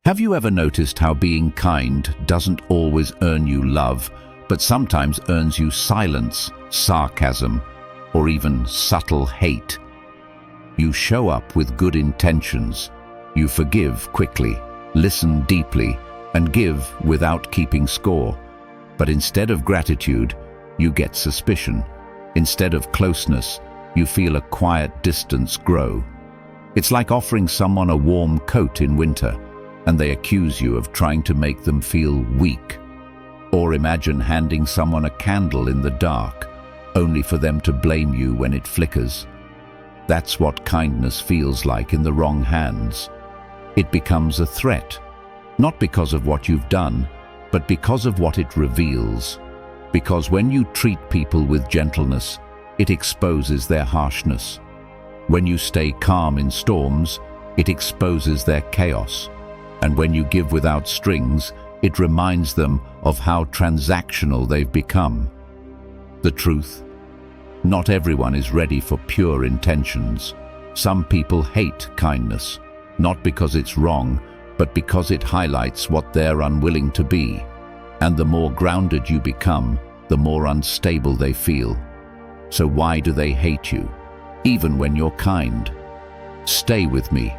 Have you ever noticed how being kind doesn't always earn you love, but sometimes earns you silence, sarcasm, or even subtle hate? You show up with good intentions. You forgive quickly, listen deeply, and give without keeping score. But instead of gratitude, you get suspicion. Instead of closeness, you feel a quiet distance grow. It's like offering someone a warm coat in winter, and they accuse you of trying to make them feel weak. Or imagine handing someone a candle in the dark, only for them to blame you when it flickers. That's what kindness feels like in the wrong hands. It becomes a threat, not because of what you've done, but because of what it reveals. Because when you treat people with gentleness, it exposes their harshness. When you stay calm in storms, it exposes their chaos. And when you give without strings, it reminds them of how transactional they've become. The truth: not everyone is ready for pure intentions. Some people hate kindness, not because it's wrong, but because it highlights what they're unwilling to be. And the more grounded you become, the more unstable they feel. So why do they hate you, even when you're kind? Stay with me,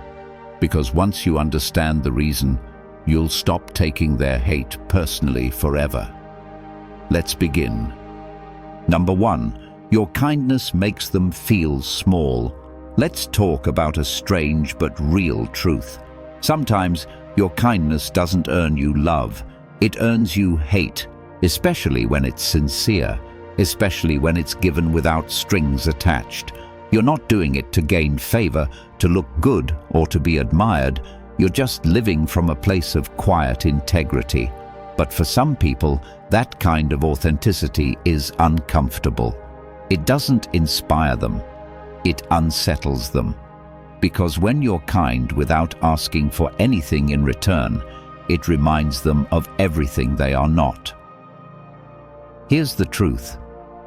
because once you understand the reason, you'll stop taking their hate personally forever. Let's begin. Number 1, your kindness makes them feel small. Let's talk about a strange but real truth. Sometimes your kindness doesn't earn you love, it earns you hate, especially when it's sincere, especially when it's given without strings attached. You're not doing it to gain favor, to look good, or to be admired. You're just living from a place of quiet integrity. But for some people, that kind of authenticity is uncomfortable. It doesn't inspire them. It unsettles them. Because when you're kind without asking for anything in return, it reminds them of everything they are not. Here's the truth.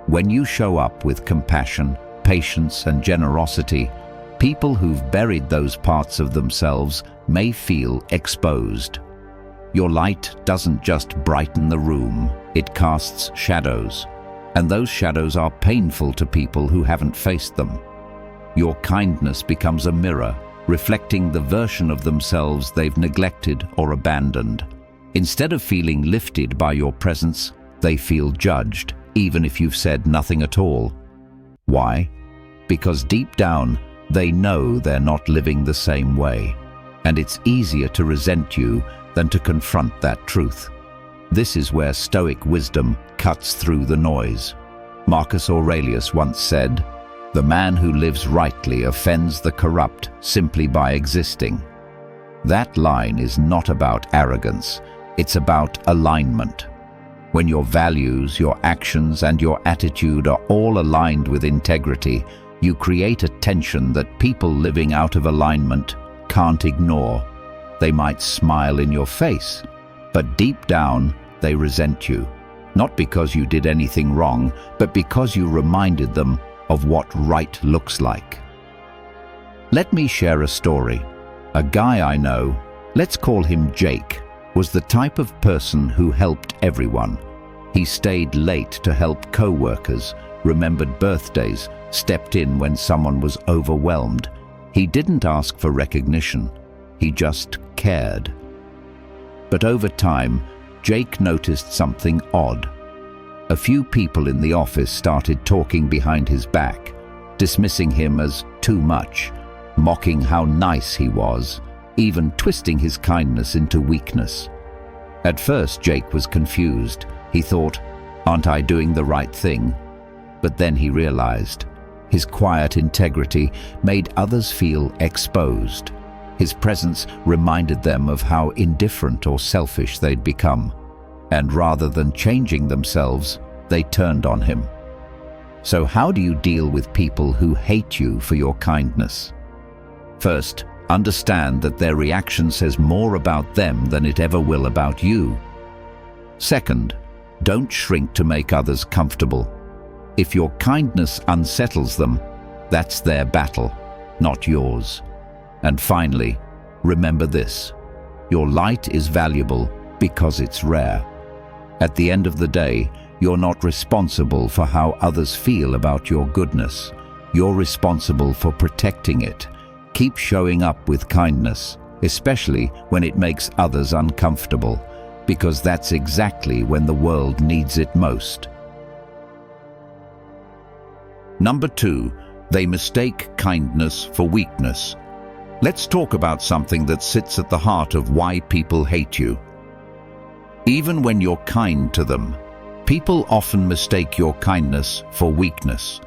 When you show up with compassion, patience, and generosity, people who've buried those parts of themselves may feel exposed. Your light doesn't just brighten the room, it casts shadows. And those shadows are painful to people who haven't faced them. Your kindness becomes a mirror, reflecting the version of themselves they've neglected or abandoned. Instead of feeling lifted by your presence, they feel judged, even if you've said nothing at all. Why? Because deep down, they know they're not living the same way. And it's easier to resent you than to confront that truth. This is where Stoic wisdom cuts through the noise. Marcus Aurelius once said, "The man who lives rightly offends the corrupt simply by existing." That line is not about arrogance, it's about alignment. When your values, your actions, and your attitude are all aligned with integrity, you create a tension that people living out of alignment can't ignore. They might smile in your face, but deep down they resent you. Not because you did anything wrong, but because you reminded them of what right looks like. Let me share a story. A guy I know, let's call him Jake, was the type of person who helped everyone. He stayed late to help co-workers, remembered birthdays, stepped in when someone was overwhelmed. He didn't ask for recognition, he just cared. But over time, Jake noticed something odd. A few people in the office started talking behind his back, dismissing him as too much, mocking how nice he was, even twisting his kindness into weakness. At first, Jake was confused. He thought, "Aren't I doing the right thing?" But then he realized his quiet integrity made others feel exposed. His presence reminded them of how indifferent or selfish they'd become. And rather than changing themselves, they turned on him. So how do you deal with people who hate you for your kindness? First, understand that their reaction says more about them than it ever will about you. Second, don't shrink to make others comfortable. If your kindness unsettles them, that's their battle, not yours. And finally, remember this: Your light is valuable because it's rare. At the end of the day, you're not responsible for how others feel about your goodness. You're responsible for protecting it. Keep showing up with kindness, especially when it makes others uncomfortable, because that's exactly when the world needs it most. Number 2, they mistake kindness for weakness. Let's talk about something that sits at the heart of why people hate you. Even when you're kind to them, people often mistake your kindness for weakness.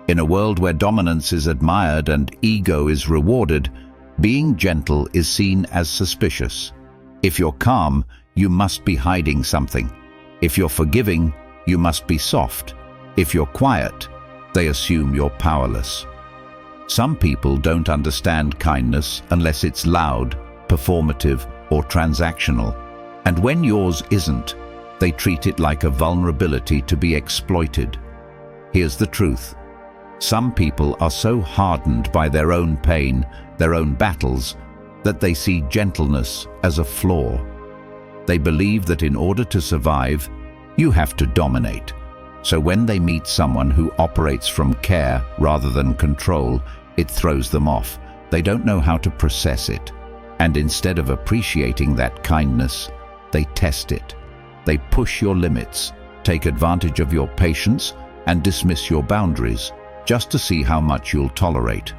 In a world where dominance is admired and ego is rewarded, being gentle is seen as suspicious. If you're calm, you must be hiding something. If you're forgiving, you must be soft. If you're quiet, they assume you're powerless. Some people don't understand kindness unless it's loud, performative, or transactional. And when yours isn't, they treat it like a vulnerability to be exploited. Here's the truth. Some people are so hardened by their own pain, their own battles, that they see gentleness as a flaw. They believe that in order to survive, you have to dominate. So when they meet someone who operates from care rather than control, it throws them off. They don't know how to process it. And instead of appreciating that kindness, they test it. They push your limits, take advantage of your patience, and dismiss your boundaries, just to see how much you'll tolerate.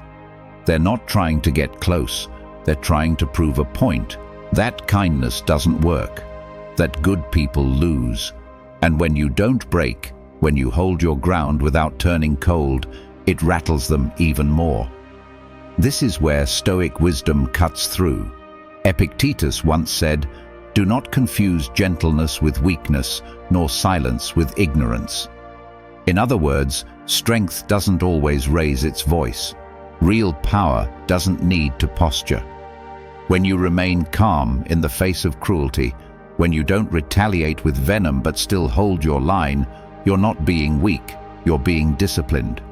They're not trying to get close. They're trying to prove a point. That kindness doesn't work. That good people lose. And when you don't break, when you hold your ground without turning cold, it rattles them even more. This is where Stoic wisdom cuts through. Epictetus once said, "Do not confuse gentleness with weakness, nor silence with ignorance." In other words, strength doesn't always raise its voice. Real power doesn't need to posture. When you remain calm in the face of cruelty, when you don't retaliate with venom but still hold your line, you're not being weak, you're being disciplined.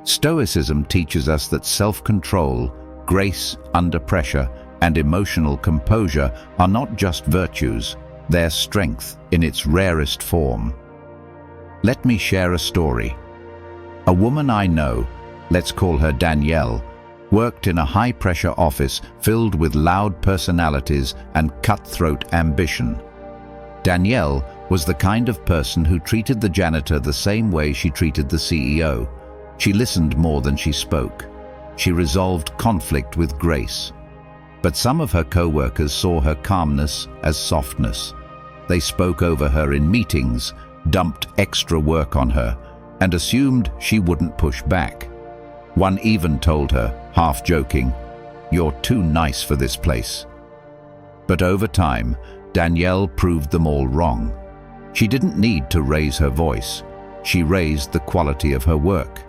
Stoicism teaches us that self-control, grace under pressure, and emotional composure are not just virtues, they're strength in its rarest form. Let me share a story. A woman I know, let's call her Danielle, worked in a high-pressure office filled with loud personalities and cutthroat ambition. Danielle was the kind of person who treated the janitor the same way she treated the CEO. She listened more than she spoke. She resolved conflict with grace. But some of her co-workers saw her calmness as softness. They spoke over her in meetings, dumped extra work on her, and assumed she wouldn't push back. One even told her, half joking, "You're too nice for this place." But over time, Danielle proved them all wrong. She didn't need to raise her voice. She raised the quality of her work.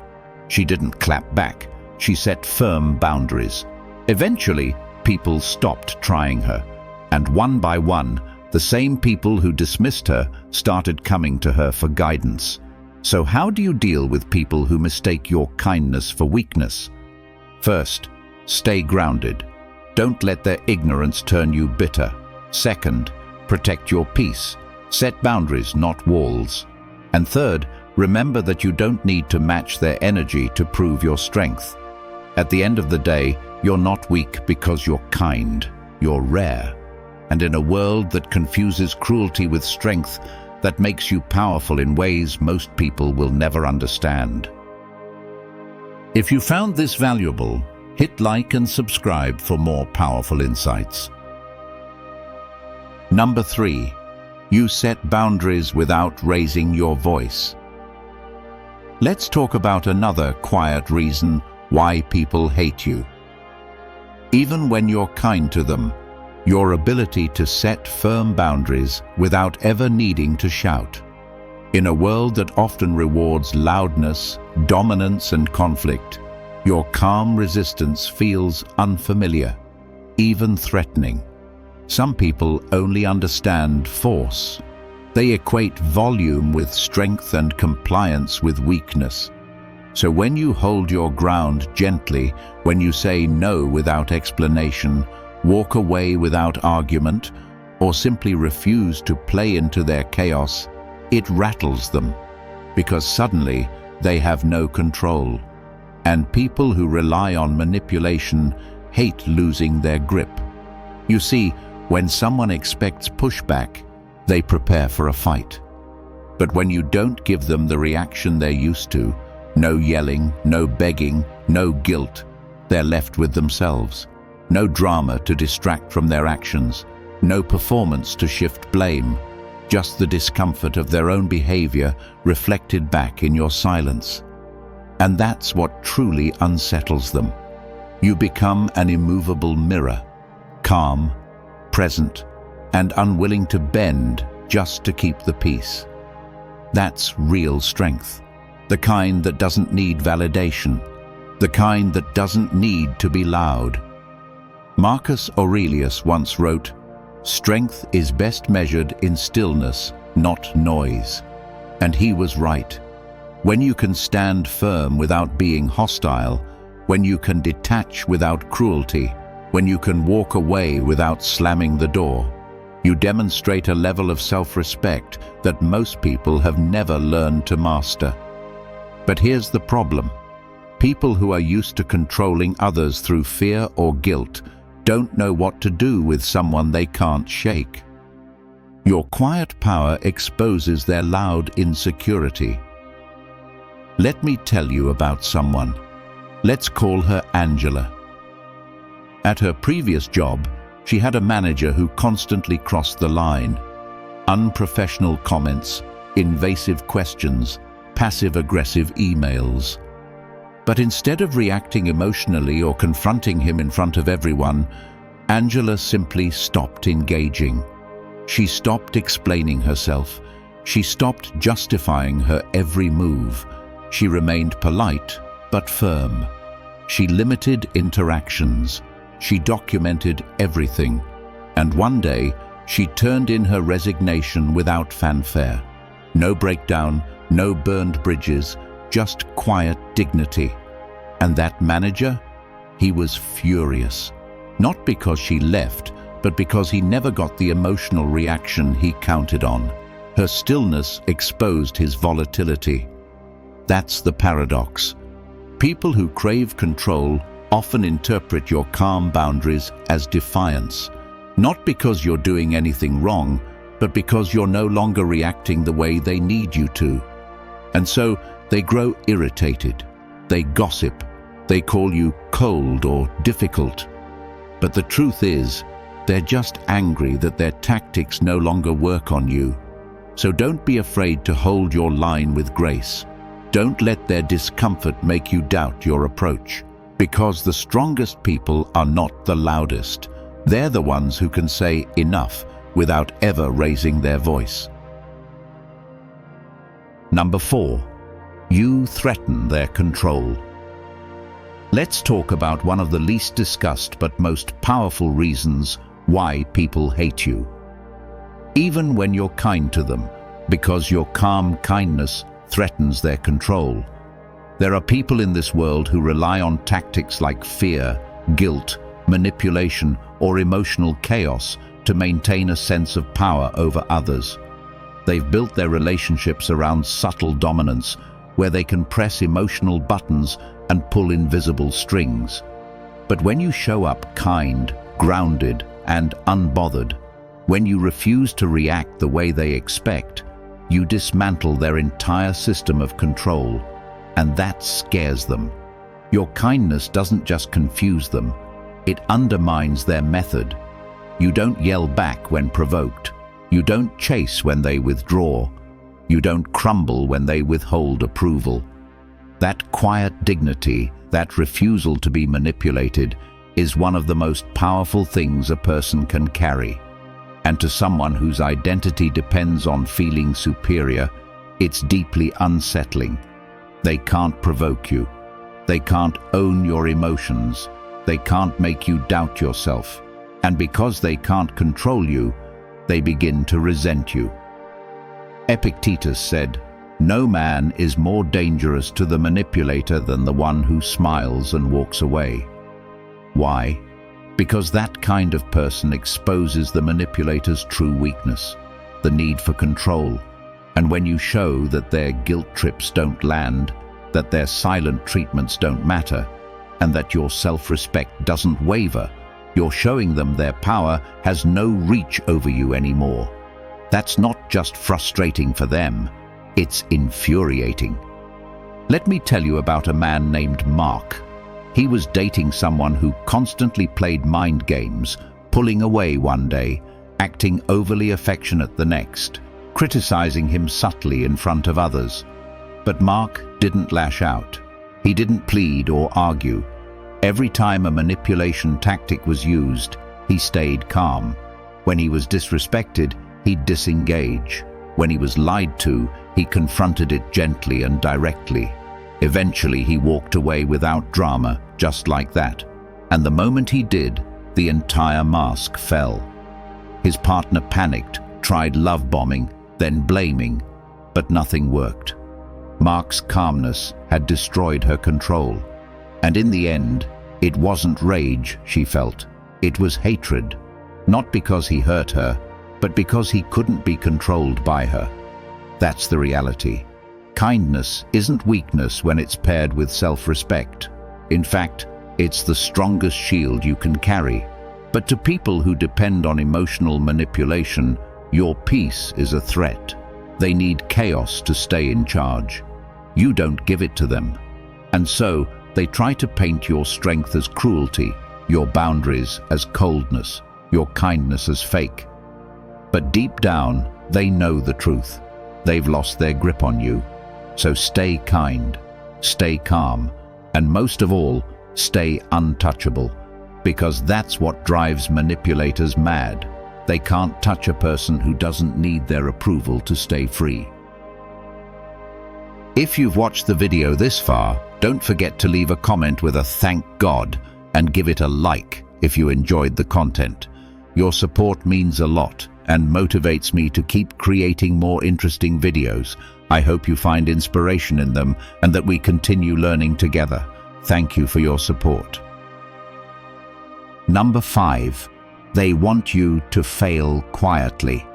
She didn't clap back. She set firm boundaries. Eventually, people stopped trying her, and one by one, the same people who dismissed her started coming to her for guidance. So how do you deal with people who mistake your kindness for weakness? First, stay grounded. Don't let their ignorance turn you bitter. Second, protect your peace. Set boundaries, not walls. And third, remember that you don't need to match their energy to prove your strength. At the end of the day, you're not weak because you're kind. You're rare. And in a world that confuses cruelty with strength, that makes you powerful in ways most people will never understand. If you found this valuable, hit like and subscribe for more powerful insights. Number 3. You set boundaries without raising your voice. Let's talk about another quiet reason why people hate you. Even when you're kind to them, your ability to set firm boundaries without ever needing to shout. In a world that often rewards loudness, dominance, and conflict, your calm resistance feels unfamiliar, even threatening. Some people only understand force. They equate volume with strength and compliance with weakness. So when you hold your ground gently, when you say no without explanation, walk away without argument, or simply refuse to play into their chaos, it rattles them, because suddenly they have no control. And people who rely on manipulation hate losing their grip. You see, when someone expects pushback, they prepare for a fight. But when you don't give them the reaction they're used to, no yelling, no begging, no guilt, they're left with themselves. No drama to distract from their actions, no performance to shift blame, just the discomfort of their own behavior reflected back in your silence. And that's what truly unsettles them. You become an immovable mirror, calm, present, and unwilling to bend just to keep the peace. That's real strength, the kind that doesn't need validation, the kind that doesn't need to be loud. Marcus Aurelius once wrote, "Strength is best measured in stillness, not noise." And he was right. When you can stand firm without being hostile, when you can detach without cruelty, when you can walk away without slamming the door, you demonstrate a level of self-respect that most people have never learned to master. But here's the problem. People who are used to controlling others through fear or guilt don't know what to do with someone they can't shake. Your quiet power exposes their loud insecurity. Let me tell you about someone. Let's call her Angela. At her previous job, she had a manager who constantly crossed the line. Unprofessional comments, invasive questions, passive-aggressive emails. But instead of reacting emotionally or confronting him in front of everyone, Angela simply stopped engaging. She stopped explaining herself. She stopped justifying her every move. She remained polite but firm. She limited interactions. She documented everything. And one day, she turned in her resignation without fanfare. No breakdown, no burned bridges, just quiet dignity. And that manager? He was furious. Not because she left, but because he never got the emotional reaction he counted on. Her stillness exposed his volatility. That's the paradox. People who crave control often interpret your calm boundaries as defiance. Not because you're doing anything wrong, but because you're no longer reacting the way they need you to. And so they grow irritated. They gossip. They call you cold or difficult. But the truth is, they're just angry that their tactics no longer work on you. So don't be afraid to hold your line with grace. Don't let their discomfort make you doubt your approach. Because the strongest people are not the loudest. They're the ones who can say enough without ever raising their voice. Number 4. You threaten their control. Let's talk about one of the least discussed but most powerful reasons why people hate you. Even when you're kind to them, because your calm kindness threatens their control. There are people in this world who rely on tactics like fear, guilt, manipulation, or emotional chaos to maintain a sense of power over others. They've built their relationships around subtle dominance, where they can press emotional buttons and pull invisible strings. But when you show up kind, grounded, and unbothered, when you refuse to react the way they expect, you dismantle their entire system of control, and that scares them. Your kindness doesn't just confuse them, it undermines their method. You don't yell back when provoked. You don't chase when they withdraw. You don't crumble when they withhold approval. That quiet dignity, that refusal to be manipulated, is one of the most powerful things a person can carry. And to someone whose identity depends on feeling superior, it's deeply unsettling. They can't provoke you. They can't own your emotions. They can't make you doubt yourself. And because they can't control you, they begin to resent you. Epictetus said, "No man is more dangerous to the manipulator than the one who smiles and walks away." Why? because that kind of person exposes the manipulator's true weakness, the need for control. And when you show that their guilt trips don't land, that their silent treatments don't matter, and that your self-respect doesn't waver, you're showing them their power has no reach over you anymore. That's not just frustrating for them, it's infuriating. Let me tell you about a man named Mark. He was dating someone who constantly played mind games, pulling away one day, acting overly affectionate the next, criticizing him subtly in front of others. But Mark didn't lash out. He didn't plead or argue. Every time a manipulation tactic was used, he stayed calm. When he was disrespected, he'd disengage. When he was lied to, he confronted it gently and directly. Eventually, he walked away without drama, just like that. And the moment he did, the entire mask fell. His partner panicked, tried love bombing, then blaming, but nothing worked. Mark's calmness had destroyed her control. And in the end, it wasn't rage she felt. It was hatred. Not because he hurt her, but because he couldn't be controlled by her. That's the reality. Kindness isn't weakness when it's paired with self-respect. In fact, it's the strongest shield you can carry. But to people who depend on emotional manipulation, your peace is a threat. They need chaos to stay in charge. You don't give it to them. And so, they try to paint your strength as cruelty, your boundaries as coldness, your kindness as fake. But deep down, they know the truth. They've lost their grip on you. So stay kind, stay calm, and most of all, stay untouchable, because that's what drives manipulators mad. They can't touch a person who doesn't need their approval to stay free. If you've watched the video this far, don't forget to leave a comment with a thank God and give it a like if you enjoyed the content. Your support means a lot and motivates me to keep creating more interesting videos. I hope you find inspiration in them and that we continue learning together. Thank you for your support. Number 5. They want you to fail quietly.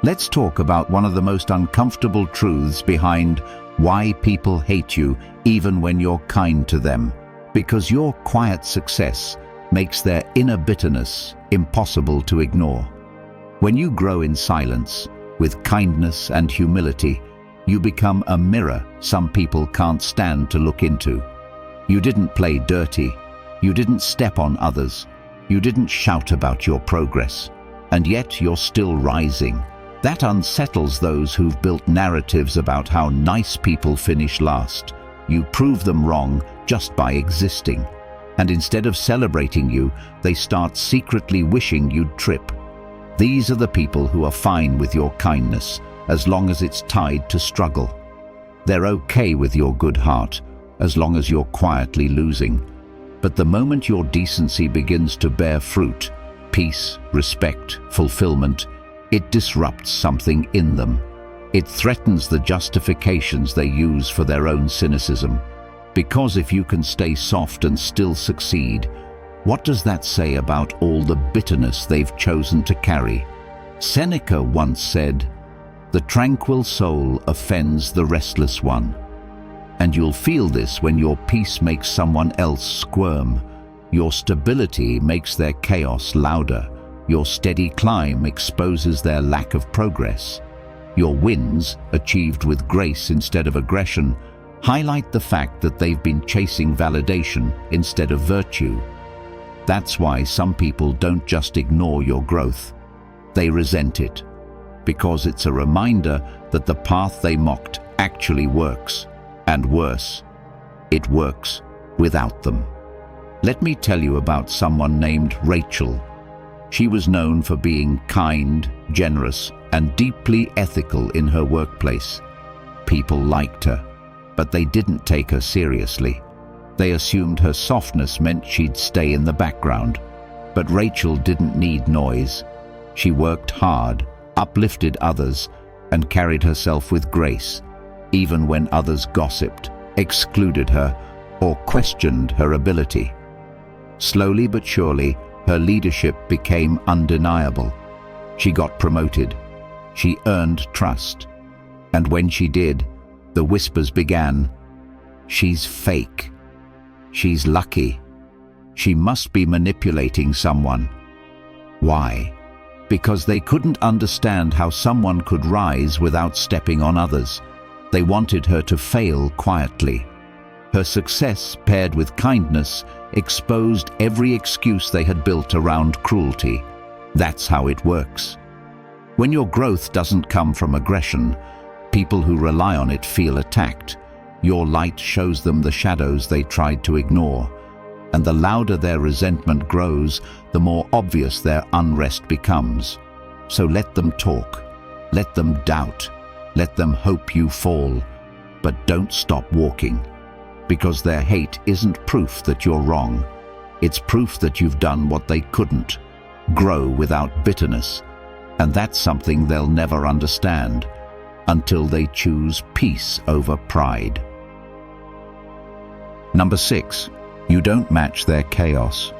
Let's talk about one of the most uncomfortable truths behind why people hate you even when you're kind to them. Because your quiet success makes their inner bitterness impossible to ignore. When you grow in silence, with kindness and humility, you become a mirror some people can't stand to look into. You didn't play dirty. You didn't step on others. You didn't shout about your progress. And yet you're still rising. That unsettles those who've built narratives about how nice people finish last. You prove them wrong just by existing. And instead of celebrating you, they start secretly wishing you'd trip. These are the people who are fine with your kindness, as long as it's tied to struggle. They're okay with your good heart, as long as you're quietly losing. But the moment your decency begins to bear fruit, peace, respect, fulfillment, it disrupts something in them. It threatens the justifications they use for their own cynicism. Because if you can stay soft and still succeed, what does that say about all the bitterness they've chosen to carry? Seneca once said, "The tranquil soul offends the restless one." And you'll feel this when your peace makes someone else squirm. Your stability makes their chaos louder. Your steady climb exposes their lack of progress. Your wins, achieved with grace instead of aggression, highlight the fact that they've been chasing validation instead of virtue. That's why some people don't just ignore your growth. They resent it, because it's a reminder that the path they mocked actually works. And worse, it works without them. Let me tell you about someone named Rachel. She was known for being kind, generous, and deeply ethical in her workplace. People liked her, but they didn't take her seriously. They assumed her softness meant she'd stay in the background. But Rachel didn't need noise. She worked hard, uplifted others, and carried herself with grace, even when others gossiped, excluded her, or questioned her ability. Slowly but surely, Her leadership became undeniable. She got promoted. She earned trust. And when she did, the whispers began. She's fake. She's lucky. She must be manipulating someone. Why? Because they couldn't understand how someone could rise without stepping on others. They wanted her to fail quietly. Her success, paired with kindness, exposed every excuse they had built around cruelty. That's how it works. When your growth doesn't come from aggression, people who rely on it feel attacked. Your light shows them the shadows they tried to ignore. And the louder their resentment grows, the more obvious their unrest becomes. So let them talk. Let them doubt. Let them hope you fall. But don't stop walking. Because their hate isn't proof that you're wrong. It's proof that you've done what they couldn't. Grow without bitterness. And that's something they'll never understand until they choose peace over pride. Number 6. You don't match their chaos.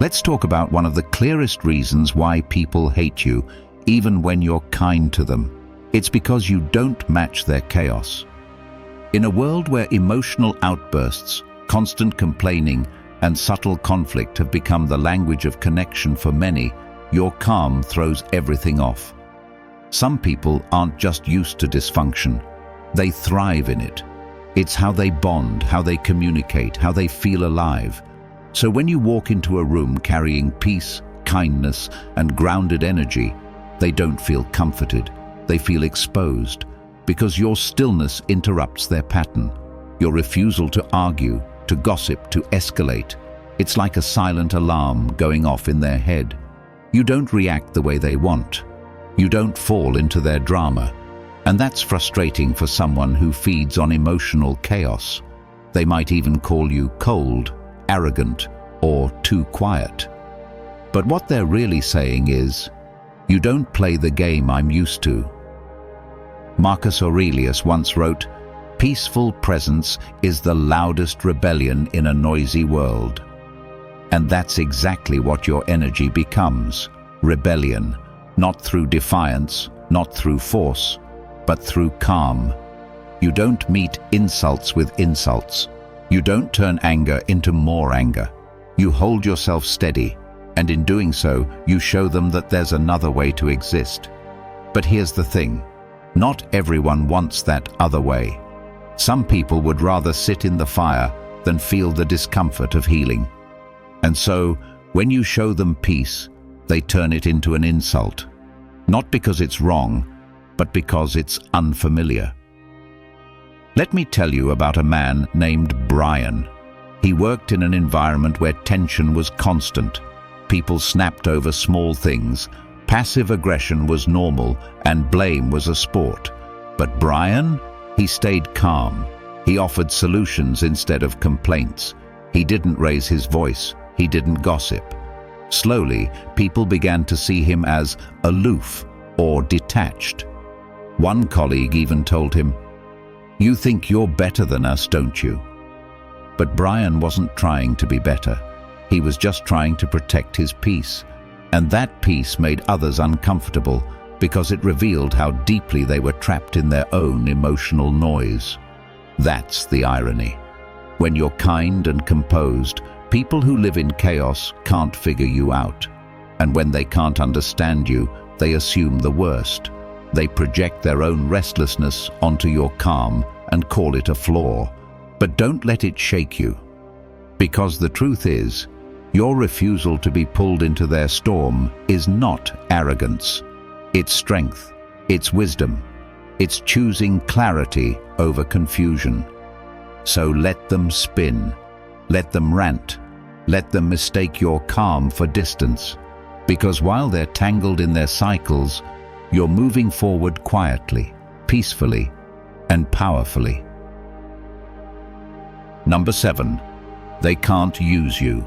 Let's talk about one of the clearest reasons why people hate you, even when you're kind to them. It's because you don't match their chaos. In a world where emotional outbursts, constant complaining, and subtle conflict have become the language of connection for many, your calm throws everything off. Some people aren't just used to dysfunction. They thrive in it. It's how they bond, how they communicate, how they feel alive. So when you walk into a room carrying peace, kindness, and grounded energy, they don't feel comforted. They feel exposed, because your stillness interrupts their pattern. Your refusal to argue, to gossip, to escalate. It's like a silent alarm going off in their head. You don't react the way they want. You don't fall into their drama. And that's frustrating for someone who feeds on emotional chaos. They might even call you cold, arrogant, or too quiet. But what they're really saying is, you don't play the game I'm used to. Marcus Aurelius once wrote, "Peaceful presence is the loudest rebellion in a noisy world." And that's exactly what your energy becomes. Rebellion, not through defiance, not through force, but through calm. You don't meet insults with insults. You don't turn anger into more anger. You hold yourself steady, and in doing so, you show them that there's another way to exist. But here's the thing. Not everyone wants that other way. Some people would rather sit in the fire than feel the discomfort of healing. And so, when you show them peace, they turn it into an insult. Not because it's wrong, but because it's unfamiliar. Let me tell you about a man named Brian. He worked in an environment where tension was constant. People snapped over small things. Passive aggression was normal, and blame was a sport. But Brian, he stayed calm. He offered solutions instead of complaints. He didn't raise his voice. He didn't gossip. Slowly, people began to see him as aloof or detached. One colleague even told him, "You think you're better than us, don't you?" But Brian wasn't trying to be better. He was just trying to protect his peace. And that peace made others uncomfortable because it revealed how deeply they were trapped in their own emotional noise. That's the irony. When you're kind and composed, people who live in chaos can't figure you out. And when they can't understand you, they assume the worst. They project their own restlessness onto your calm and call it a flaw. But don't let it shake you. Because the truth is, your refusal to be pulled into their storm is not arrogance. It's strength. It's wisdom. It's choosing clarity over confusion. So let them spin. Let them rant. Let them mistake your calm for distance. Because while they're tangled in their cycles, you're moving forward quietly, peacefully, and powerfully. Number 7. They can't use you.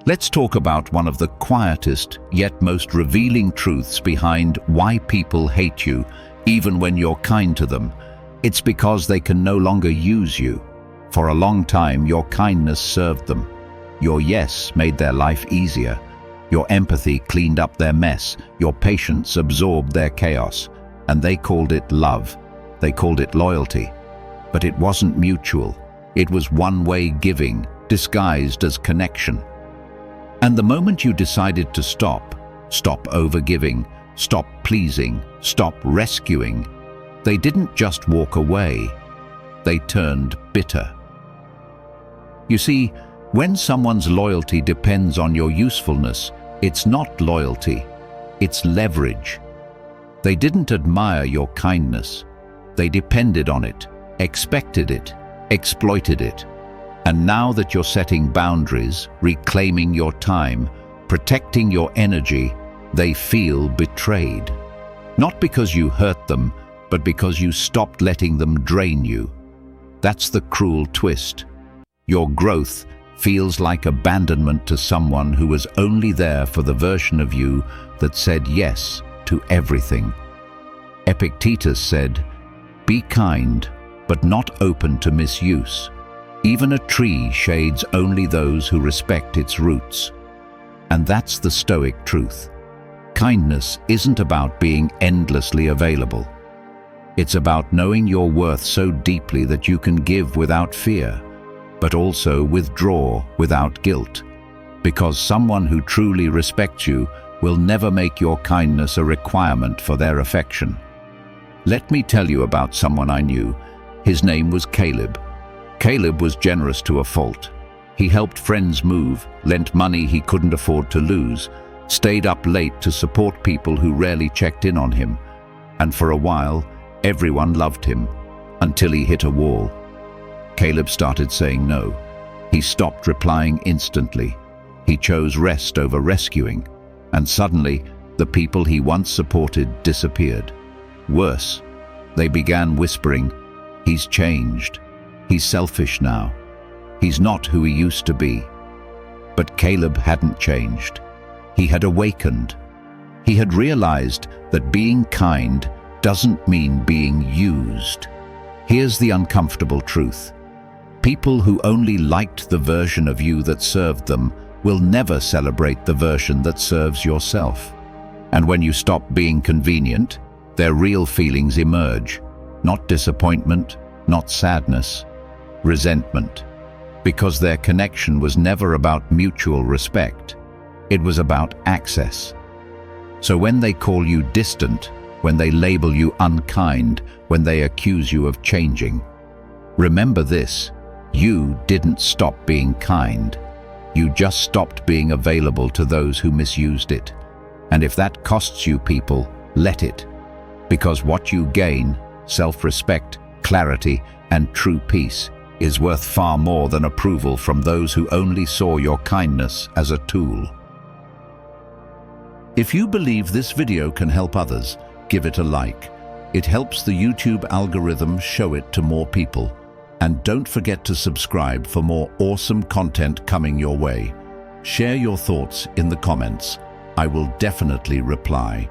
Let's talk about one of the quietest yet most revealing truths behind why people hate you, even when you're kind to them. It's because they can no longer use you. For a long time, your kindness served them. Your yes made their life easier. Your empathy cleaned up their mess. Your patience absorbed their chaos. And they called it love. They called it loyalty. But it wasn't mutual. It was one-way giving, disguised as connection. And the moment you decided to stop overgiving, stop pleasing, stop rescuing, they didn't just walk away. They turned bitter. You see, when someone's loyalty depends on your usefulness, it's not loyalty, it's leverage. They didn't admire your kindness. They depended on it, expected it, exploited it. And now that you're setting boundaries, reclaiming your time, protecting your energy, they feel betrayed. Not because you hurt them, but because you stopped letting them drain you. That's the cruel twist. Your growth feels like abandonment to someone who was only there for the version of you that said yes to everything. Epictetus said, "Be kind, but not open to misuse. Even a tree shades only those who respect its roots." And that's the Stoic truth. Kindness isn't about being endlessly available. It's about knowing your worth so deeply that you can give without fear, but also withdraw without guilt. Because someone who truly respects you will never make your kindness a requirement for their affection. Let me tell you about someone I knew. His name was Caleb. Caleb was generous to a fault. He helped friends move, lent money he couldn't afford to lose, stayed up late to support people who rarely checked in on him. And for a while, everyone loved him, until he hit a wall. Caleb started saying no. He stopped replying instantly. He chose rest over rescuing. And suddenly, the people he once supported disappeared. Worse, they began whispering, "He's changed. He's selfish now. He's not who he used to be." But Caleb hadn't changed. He had awakened. He had realized that being kind doesn't mean being used. Here's the uncomfortable truth. People who only liked the version of you that served them will never celebrate the version that serves yourself. And when you stop being convenient, their real feelings emerge. Not disappointment, not sadness, resentment. Because their connection was never about mutual respect. It was about access. So when they call you distant, when they label you unkind, when they accuse you of changing, remember this: you didn't stop being kind. You just stopped being available to those who misused it. And if that costs you people, let it. Because what you gain, self-respect, clarity, and true peace, is worth far more than approval from those who only saw your kindness as a tool. If you believe this video can help others, give it a like. It helps the YouTube algorithm show it to more people. And don't forget to subscribe for more awesome content coming your way. Share your thoughts in the comments. I will definitely reply.